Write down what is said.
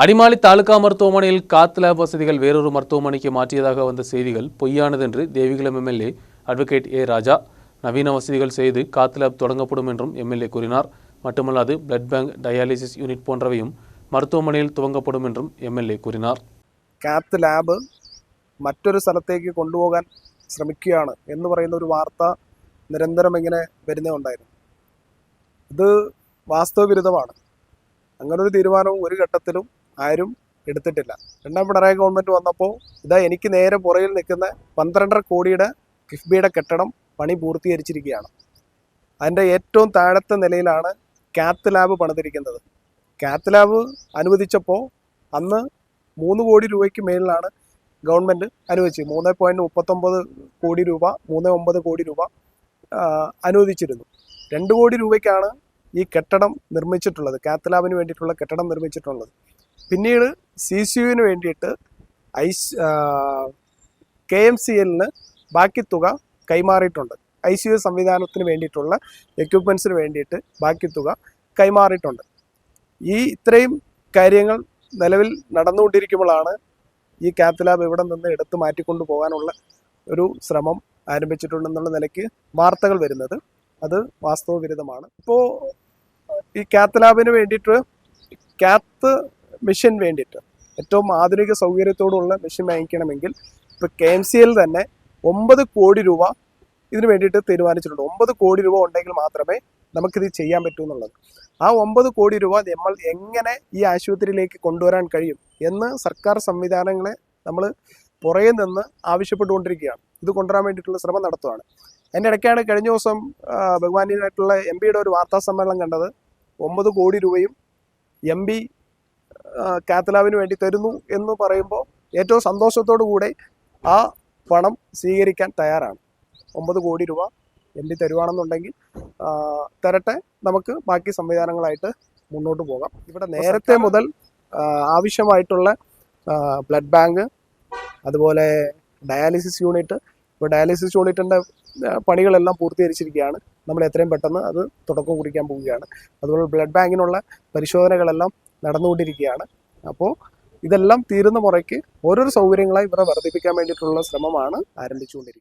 அடிமாலி தாலுகா மருத்துவமனையில் காத் லேப் வசதிகள் வேறொரு மருத்துவமனைக்கு மாற்றியதாக வந்த செய்திகள் பொய்யானது என்று தேவிகுளம் எம்எல்ஏ அட்வொகேட் ஏ ராஜா நவீன வசதிகள் செய்து காத் லேப் தொடங்கப்படும் என்றும் எம்எல்ஏ கூறினார். மட்டுமல்லாது பிளட் பேங்க், டயாலிசிஸ் யூனிட் போன்றவையும் മരുത്തുവമനയിൽ തുവങ്കപ്പെടും എന്നും എംഎൽഎ കൂറിനാർ. കാത്ത് ലാബ് മറ്റൊരു സ്ഥലത്തേക്ക് കൊണ്ടുപോകാൻ ശ്രമിക്കുകയാണ് എന്ന് പറയുന്ന ഒരു വാർത്ത നിരന്തരം ഇങ്ങനെ വരുന്നുണ്ടായിരുന്നു. ഇത് വാസ്തവവിരുദ്ധമാണ്. അങ്ങനെ ഒരു തീരുമാനവും ഒരു ഘട്ടത്തിലും ആരും എടുത്തിട്ടില്ല. രണ്ടാം പിണറായി ഗവൺമെൻറ് വന്നപ്പോൾ ഇതാ എനിക്ക് നേരെ പുറകിൽ നിൽക്കുന്ന 12.5 കോടിയുടെ കിഫ്ബിയുടെ കെട്ടിടം പണി പൂർത്തീകരിച്ചിരിക്കുകയാണ്. അതിൻ്റെ ഏറ്റവും താഴത്തെ നിലയിലാണ് കാത്ത് ലാബ് പണിതിരിക്കുന്നത്. കാത്ത് ലാബ് അനുവദിച്ചപ്പോൾ അന്ന് 3 കോടി രൂപയ്ക്ക് മേലിലാണ് ഗവൺമെൻറ് അനുവദിച്ചത്. 3.39 കോടി രൂപ 3.9 കോടി രൂപ അനുവദിച്ചിരുന്നു. 2 കോടി രൂപയ്ക്കാണ് ഈ കെട്ടിടം നിർമ്മിച്ചിട്ടുള്ളത്, കാത്ത് ലാബിന് വേണ്ടിയിട്ടുള്ള കെട്ടിടം നിർമ്മിച്ചിട്ടുള്ളത്. പിന്നീട് CCUവിന് വേണ്ടിയിട്ട് KMCLന് ബാക്കി തുക കൈമാറിയിട്ടുണ്ട്. ICU സംവിധാനത്തിന് വേണ്ടിയിട്ടുള്ള എക്യുപ്മെൻറ്റ്സിന് വേണ്ടിയിട്ട് ബാക്കി തുക കൈമാറിയിട്ടുണ്ട്. ഈ ഇത്രയും കാര്യങ്ങൾ നിലവിൽ നടന്നുകൊണ്ടിരിക്കുമ്പോഴാണ് ഈ കാത്ത് ലാബ് ഇവിടെ നിന്ന് എടുത്തു മാറ്റിക്കൊണ്ടു പോകാനുള്ള ഒരു ശ്രമം ആരംഭിച്ചിട്ടുണ്ടെന്നുള്ള നിലയ്ക്ക് വാർത്തകൾ വരുന്നത്. അത് വാസ്തവവിരുദ്ധമാണ്. ഇപ്പോൾ ഈ കാത്ത് ലാബിന് വേണ്ടിയിട്ട് കാത്ത് മെഷീൻ വേണ്ടിയിട്ട് ഏറ്റവും ആധുനിക സൗകര്യത്തോടുള്ള മെഷീൻ വാങ്ങിക്കണമെങ്കിൽ ഇപ്പോൾ KMCL തന്നെ 9 കോടി രൂപ ഇതിന് വേണ്ടിയിട്ട് തീരുമാനിച്ചിട്ടുണ്ട്. 9 കോടി രൂപ ഉണ്ടെങ്കിൽ മാത്രമേ നമുക്കിത് ചെയ്യാൻ പറ്റൂ എന്നുള്ളത്. ആ 9 കോടി രൂപ നമ്മൾ എങ്ങനെ ഈ ആശുപത്രിയിലേക്ക് കൊണ്ടുവരാൻ കഴിയും എന്ന് സർക്കാർ സംവിധാനങ്ങളെ നമ്മൾ പുറകെ നിന്ന് ആവശ്യപ്പെട്ടുകൊണ്ടിരിക്കുകയാണ്. ഇത് കൊണ്ടുവരാൻ വേണ്ടിയിട്ടുള്ള ശ്രമം നടത്തുകയാണ്. അതിൻ്റെ ഇടയ്ക്കാണ് കഴിഞ്ഞ ദിവസം ബഹുമാന്യനായിട്ടുള്ള MPയുടെ ഒരു വാർത്താ സമ്മേളനം കണ്ടത്. 9 കോടി രൂപയും MP കാത്ത് ലാബിന് വേണ്ടി തരുന്നു എന്ന് പറയുമ്പോൾ ഏറ്റവും സന്തോഷത്തോടു കൂടെ ആ പണം സ്വീകരിക്കാൻ തയ്യാറാണ്. 9 കോടി രൂപ MP തരുവാണെന്നുണ്ടെങ്കിൽ തരട്ടെ, നമുക്ക് ബാക്കി സംവിധാനങ്ങളായിട്ട് മുന്നോട്ട് പോകാം. ഇവിടെ നേരത്തെ മുതൽ ആവശ്യമായിട്ടുള്ള ബ്ലഡ് ബാങ്ക്, അതുപോലെ ഡയാലിസിസ് യൂണിറ്റ്, ഇപ്പോൾ ഡയാലിസിസ് യൂണിറ്റിൻ്റെ പണികളെല്ലാം പൂർത്തീകരിച്ചിരിക്കുകയാണ്. നമ്മൾ എത്രയും പെട്ടെന്ന് അത് തുടക്കം കുറിക്കാൻ പോവുകയാണ്. അതുപോലെ ബ്ലഡ് ബാങ്കിനുള്ള പരിശോധനകളെല്ലാം നടന്നുകൊണ്ടിരിക്കുകയാണ്. അപ്പോൾ ഇതെല്ലാം തീരുന്ന മുറയ്ക്ക് ഓരോരോ സൗകര്യങ്ങളായി ഇവിടെ വർദ്ധിപ്പിക്കാൻ വേണ്ടിയിട്ടുള്ള ശ്രമമാണ് ആരംഭിച്ചുകൊണ്ടിരിക്കുന്നത്.